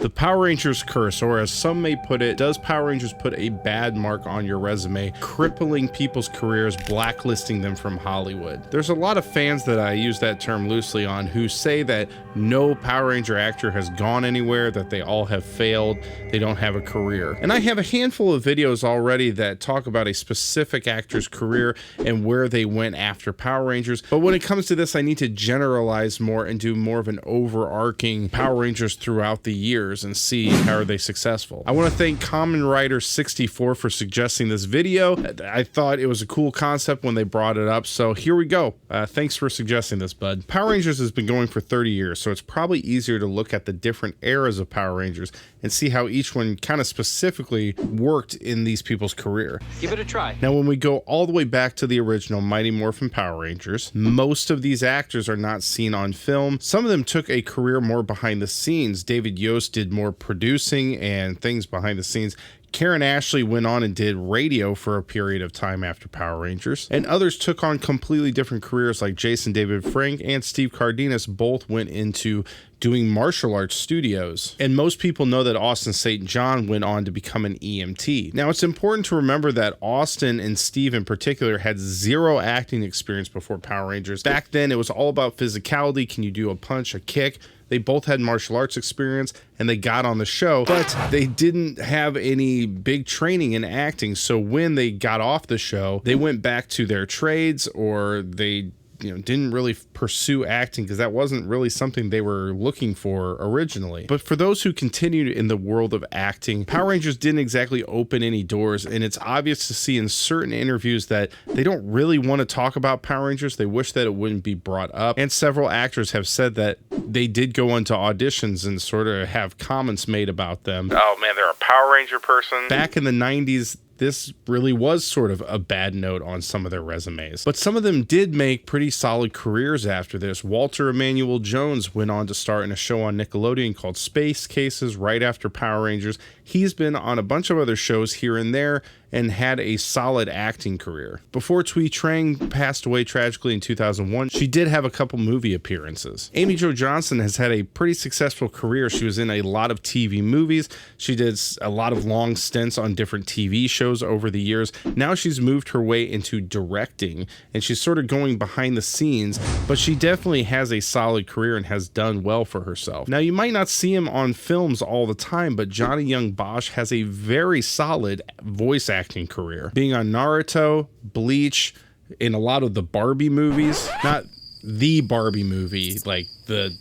The Power Rangers curse, or as some may put it, does Power Rangers put a bad mark on your resume, crippling people's careers, blacklisting them from Hollywood? There's a lot of fans that I use that term loosely on who say that no Power Ranger actor has gone anywhere, that they all have failed, they don't have a career. And I have a handful of videos already that talk about a specific actor's career and where they went after Power Rangers. But when it comes to this, I need to generalize more and do more of an overarching Power Rangers throughout the years and see how are they successful. I want to thank Common Writer 64 for suggesting this video. I thought it was a cool concept when they brought it up, so here we go. Thanks for suggesting this, bud. Power Rangers has been going for 30 years, so it's probably easier to look at the different eras of Power Rangers and see how each one kind of specifically worked in these people's career. Give it a try. Now, when we go all the way back to the original Mighty Morphin Power Rangers, most of these actors are not seen on film. Some of them took a career more behind the scenes. David Yost did more producing and things behind the scenes. Karen Ashley went on and did radio for a period of time after Power Rangers, and others took on completely different careers, like Jason David Frank and Steve Cardenas both went into doing martial arts studios. And most people know that Austin St. John went on to become an EMT. Now, it's important to remember that Austin and Steve in particular had zero acting experience before Power Rangers. Back then, it was all about physicality. Can you do a punch, a kick? They both had martial arts experience and they got on the show, but they didn't have any big training in acting. So when they got off the show, they went back to their trades, or they didn't really pursue acting because that wasn't really something they were looking for originally. But for those who continued in the world of acting, Power Rangers didn't exactly open any doors, and it's obvious to see in certain interviews that they don't really want to talk about Power Rangers. They wish that it wouldn't be brought up, and several actors have said that they did go into auditions and sort of have comments made about them. Oh man, they're a Power Ranger person. Back in the 90s, this really was sort of a bad note on some of their resumes. But some of them did make pretty solid careers after this. Walter Emmanuel Jones went on to star in a show on Nickelodeon called Space Cases right after Power Rangers. He's been on a bunch of other shows here and there and had a solid acting career. Before Thuy Trang passed away tragically in 2001, she did have a couple movie appearances. Amy Jo Johnson has had a pretty successful career. She was in a lot of TV movies. She did a lot of long stints on different TV shows over the years. Now she's moved her way into directing, and she's sort of going behind the scenes, but she definitely has a solid career and has done well for herself. Now, you might not see him on films all the time, but Johnny Young Bosch has a very solid voice acting career, being on Naruto, Bleach, in a lot of the Barbie movies. Not the Barbie movie, like the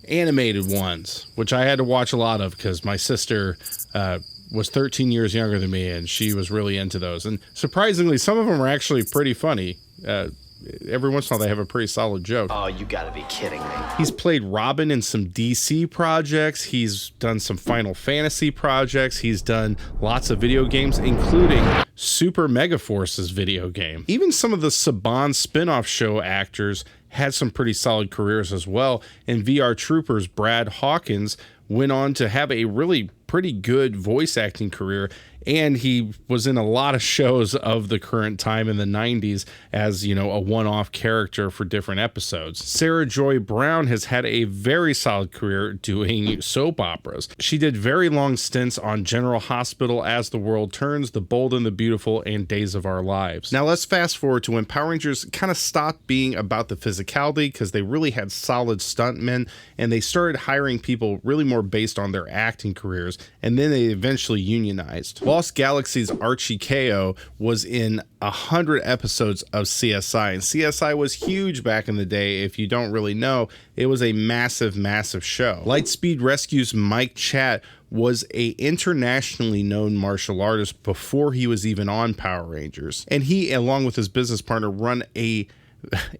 animated ones, which I had to watch a lot of because my sister was 13 years younger than me, and she was really into those. And surprisingly, some of them are actually pretty funny. Every once in a while, they have a pretty solid joke. Oh, you gotta be kidding me. He's played Robin in some DC projects. He's done some Final Fantasy projects. He's done lots of video games, including Super Mega Force's video game. Even some of the Saban spin-off show actors had some pretty solid careers as well. And VR Troopers Brad Hawkins went on to have a really pretty good voice acting career, and he was in a lot of shows of the current time in the 90s as, a one-off character for different episodes. Sarah Joy Brown has had a very solid career doing soap operas. She did very long stints on General Hospital, As the World Turns, The Bold and the Beautiful, and Days of Our Lives. Now let's fast forward to when Power Rangers kind of stopped being about the physicality because they really had solid stuntmen, and they started hiring people really more based on their acting careers, and then they eventually unionized. Lost Galaxy's Archie Ko was in 100 episodes of CSI, and CSI was huge back in the day. If you don't really know, it was a massive, massive show. Lightspeed Rescue's Mike Chat was a internationally known martial artist before he was even on Power Rangers, and he, along with his business partner, run a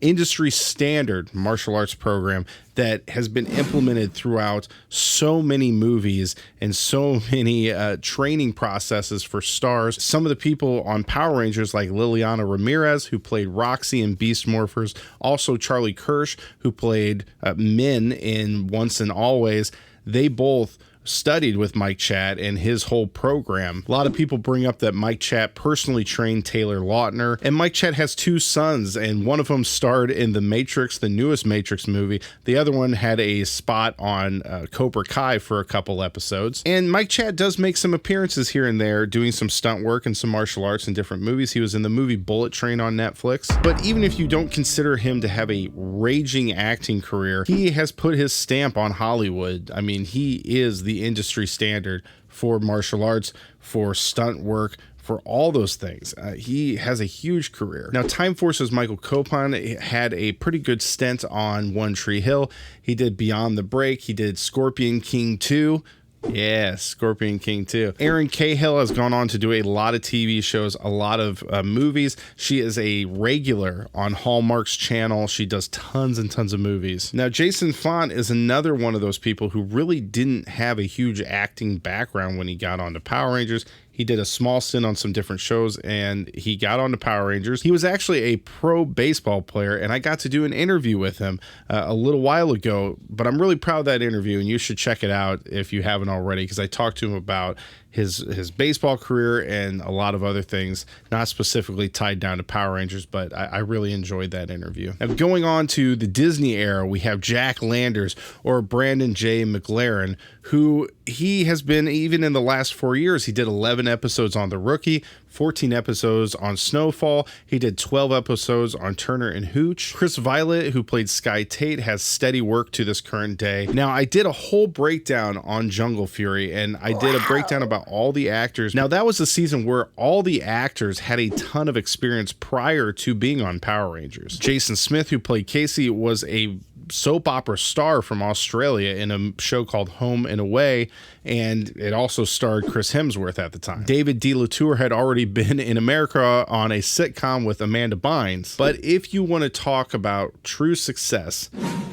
industry standard martial arts program that has been implemented throughout so many movies and so many training processes for stars. Some of the people on Power Rangers, like Liliana Ramirez, who played Roxy in Beast Morphers, also Charlie Kirsch, who played Min in Once and Always, they both studied with Mike Chat and his whole program. A lot of people bring up that Mike Chat personally trained Taylor Lautner, and Mike Chat has 2 sons, and one of them starred in The Matrix, the newest Matrix movie. The other one had a spot on Cobra Kai for a couple episodes. And Mike Chat does make some appearances here and there, doing some stunt work and some martial arts in different movies. He was in the movie Bullet Train on Netflix. But even if you don't consider him to have a raging acting career, he has put his stamp on Hollywood. I mean, he is the industry standard for martial arts, for stunt work, for all those things. He has a huge career. Now, Time Force's Michael Copon had a pretty good stint on One Tree Hill. He did Beyond the Break. He did Scorpion King 2. Yeah, Scorpion King 2. Erin Cahill has gone on to do a lot of TV shows, a lot of movies. She is a regular on Hallmark's channel. She does tons and tons of movies. Now, Jason Font is another one of those people who really didn't have a huge acting background when he got onto Power Rangers. He did a small stint on some different shows, and he got onto Power Rangers. He was actually a pro baseball player, and I got to do an interview with him a little while ago, but I'm really proud of that interview, and you should check it out if you haven't already, because I talked to him about his baseball career and a lot of other things, not specifically tied down to Power Rangers, but I really enjoyed that interview. Now, going on to the Disney era, we have Jack Landers, or Brandon J. McLaren, who he has been, even in the last 4 years, he did 11 episodes on The Rookie, 14 episodes on Snowfall. He did 12 episodes on Turner and Hooch. Chris Violet, who played Sky Tate, has steady work to this current day. Now, I did a whole breakdown on Jungle Fury, and I did a breakdown about all the actors. Now, that was the season where all the actors had a ton of experience prior to being on Power Rangers. Jason Smith, who played Casey, was a soap opera star from Australia in a show called Home and Away, and it also starred Chris Hemsworth at the time. David D. Latour had already been in America on a sitcom with Amanda Bynes. But if you want to talk about true success,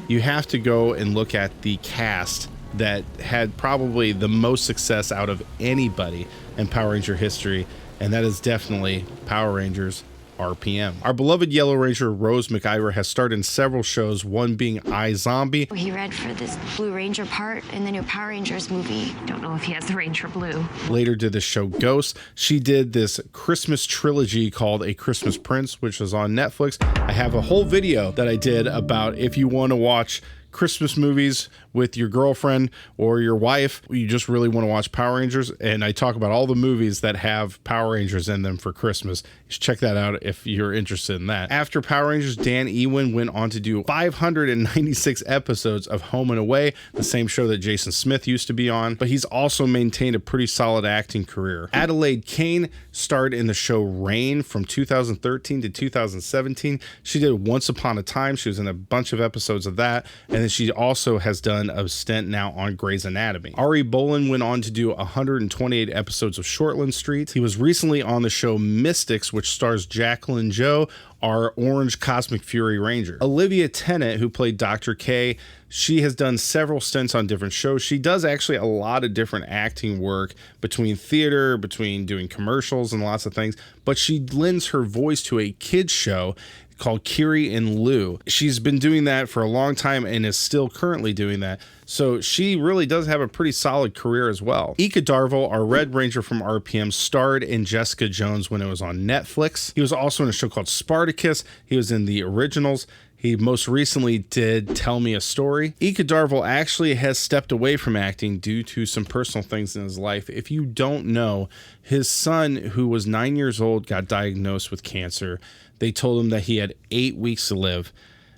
you have to go and look at the cast that had probably the most success out of anybody in Power Ranger history, and that is definitely Power Rangers RPM. Our beloved Yellow Ranger Rose McIver has starred in several shows, one being iZombie. He read for this Blue Ranger part in the new Power Rangers movie. Don't know if he has the Ranger Blue. Later did the show Ghost. She did this Christmas trilogy called A Christmas Prince, which was on Netflix. I have a whole video that I did about if you want to watch Christmas movies with your girlfriend or your wife, you just really want to watch Power Rangers, and I talk about all the movies that have Power Rangers in them for Christmas. You should check that out if you're interested in that. After Power Rangers, Dan Ewing went on to do 596 episodes of Home and Away, the same show that Jason Smith used to be on, but he's also maintained a pretty solid acting career. Adelaide Kane starred in the show Rain from 2013 to 2017. She did Once Upon a Time. She was in a bunch of episodes of that, and then she also has done a stint now on Grey's Anatomy. Ari Bolin went on to do 128 episodes of Shortland Street. He was recently on the show Mystics, which stars Jacqueline Joe, our Orange Cosmic Fury Ranger. Olivia Tennant, who played Dr. K, she has done several stints on different shows. She does actually a lot of different acting work between theater, between doing commercials and lots of things, but she lends her voice to a kids show called Kiri and Lou. She's been doing that for a long time and is still currently doing that. So she really does have a pretty solid career as well. Ika Darville, our Red Ranger from RPM, starred in Jessica Jones when it was on Netflix. He was also in a show called Spartacus. He was in the originals. He most recently did Tell Me a Story. Ika Darville actually has stepped away from acting due to some personal things in his life. If you don't know, his son, who was 9 years old, got diagnosed with cancer. They told him that he had 8 weeks to live.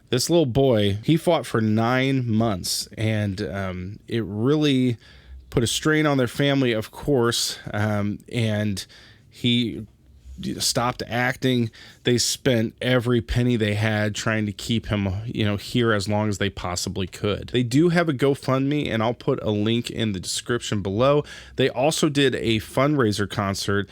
This little boy, he fought for 9 months, and it really put a strain on their family, of course, and he stopped acting. They spent every penny they had trying to keep him, here as long as they possibly could. They do have a GoFundMe, and I'll put a link in the description below. They also did a fundraiser concert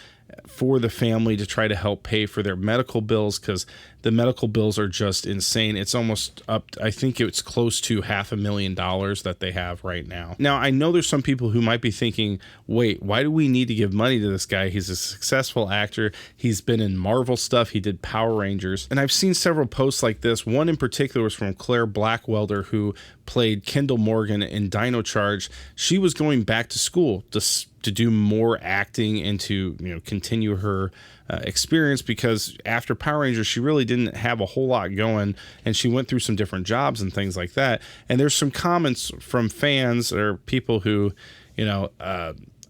for the family to try to help pay for their medical bills, because The medical bills are just insane. It's almost up, I think it's close to $500,000 that they have right now. Now, I know there's some people who might be thinking, wait, why do we need to give money to this guy? He's a successful actor. He's been in Marvel stuff. He did Power Rangers. And I've seen several posts like this. One in particular was from Claire Blackwelder, who played Kendall Morgan in Dino Charge. She was going back to school to do more acting and to, you know, continue her experience, because after Power Rangers she really didn't have a whole lot going, and she went through some different jobs and things like that. And there's some comments from fans or people who, you know,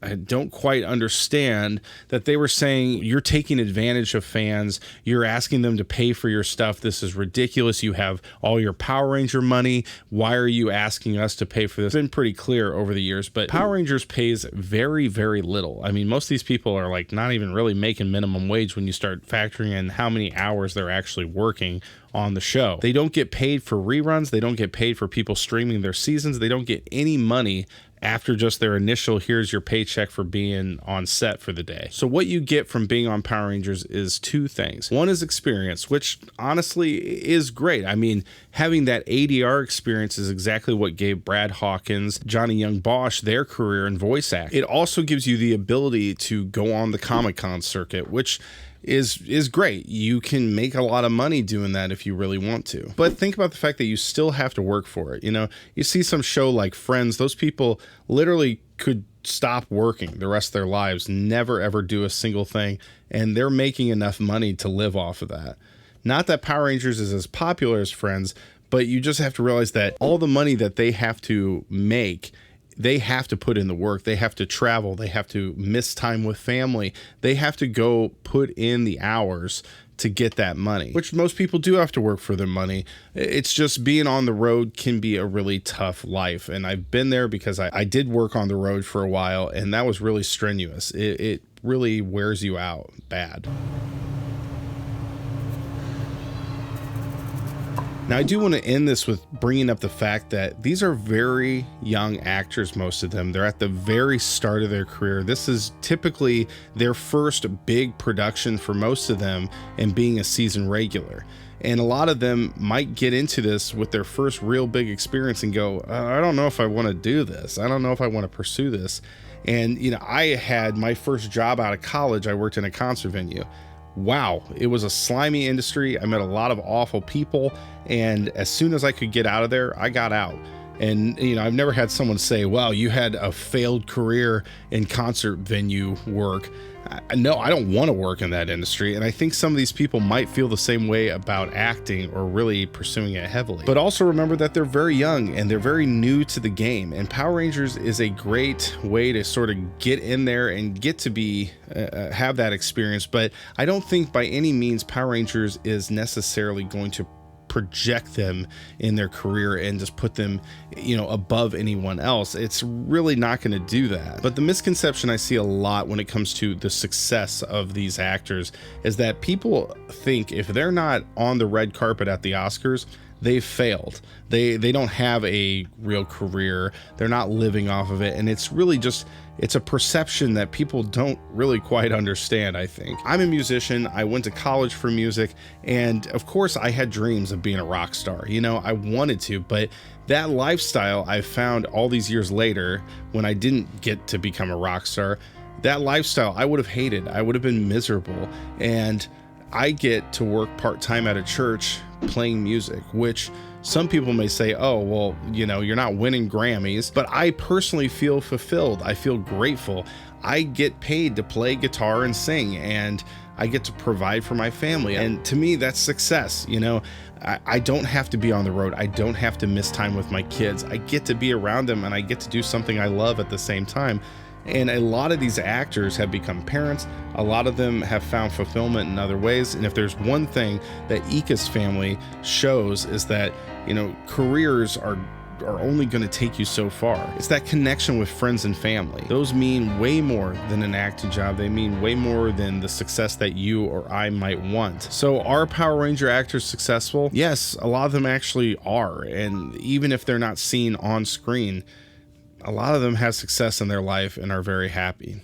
I don't quite understand that they were saying, you're taking advantage of fans. You're asking them to pay for your stuff. This is ridiculous. You have all your Power Ranger money. Why are you asking us to pay for this? It's been pretty clear over the years, but Power Rangers pays very, very little. I mean, most of these people are like not even really making minimum wage when you start factoring in how many hours they're actually working on the show. They don't get paid for reruns. They don't get paid for people streaming their seasons. They don't get any money after just their initial, here's your paycheck for being on set for the day. So what you get from being on Power Rangers is two things. One is experience, which honestly is great. I mean, having that ADR experience is exactly what gave Brad Hawkins, Johnny Young Bosch their career in voice acting. It also gives you the ability to go on the Comic-Con circuit, which is great. You can make a lot of money doing that if you really want to. But think about the fact that you still have to work for it. You know, you see some show like Friends, those people literally could stop working the rest of their lives, never ever do a single thing, and they're making enough money to live off of that. Not that Power Rangers is as popular as Friends, but you just have to realize that all the money that they have to make, they have to put in the work. They have to travel. They have to miss time with family. They have to go put in the hours to get that money, which most people do have to work for their money. It's just being on the road can be a really tough life. And I've been there because I did work on the road for a while, and that was really strenuous. It really wears you out bad. Now, I do want to end this with bringing up the fact that these are very young actors, most of them. They're at the very start of their career. This is typically their first big production for most of them, and being a season regular. And a lot of them might get into this with their first real big experience and go, I don't know if I want to do this. I don't know if I want to pursue this. And, you know, I had my first job out of college. I worked in a concert venue. Wow, it was a slimy industry. I met a lot of awful people, and as soon as I could get out of there, I got out. And, you know, I've never had someone say, wow, you had a failed career in concert venue work. No, I don't want to work in that industry. And I think some of these people might feel the same way about acting or really pursuing it heavily. But also remember that they're very young and they're very new to the game. And Power Rangers is a great way to sort of get in there and get to be, have that experience. But I don't think by any means Power Rangers is necessarily going to project them in their career and just put them, you know, above anyone else. It's really not going to do that. But the misconception I see a lot when it comes to the success of these actors is that people think if they're not on the red carpet at the Oscars, they've failed. They don't have a real career. They're not living off of it. And it's really just, it's a perception that people don't really quite understand, I think. I'm a musician. I went to college for music. And of course I had dreams of being a rock star. You know, I wanted to, but that lifestyle I found all these years later when I didn't get to become a rock star, that lifestyle I would have hated. I would have been miserable. And I get to work part-time at a church playing music, which some people may say, oh, well, you know, you're not winning Grammys, but I personally feel fulfilled. I feel grateful. I get paid to play guitar and sing, and I get to provide for my family. And to me, that's success. You know, I don't have to be on the road. I don't have to miss time with my kids. I get to be around them, and I get to do something I love at the same time. And a lot of these actors have become parents. A lot of them have found fulfillment in other ways. And if there's one thing that Ika's family shows is that, you know, careers are only going to take you so far. It's that connection with friends and family. Those mean way more than an acting job. They mean way more than the success that you or I might want. So are Power Ranger actors successful? Yes, a lot of them actually are. And even if they're not seen on screen, a lot of them have success in their life and are very happy.